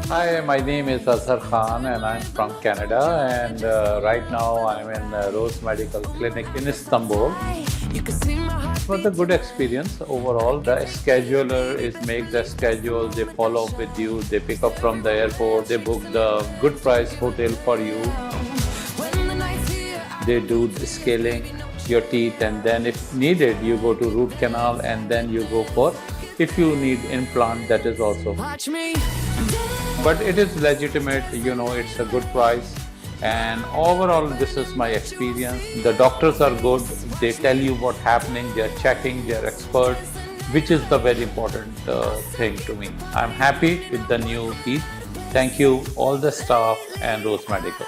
Hi, my name is Azhar Khan and I'm from Canada, and right now I'm in Rose Medical Clinic in Istanbul. It was a good experience overall. The scheduler makes the schedule, they follow up with you, they pick up from the airport, they book the good price hotel for you. They do the scaling your teeth, and then if needed you go to root canal, and then you go for, if you need implant, that is also. But it is legitimate, it's a good price, and overall this is my experience. The doctors are good, they tell you what's happening, they're checking, they're expert, which is the very important thing to me. I'm happy with the new teeth. Thank you all the staff and Rose Medical.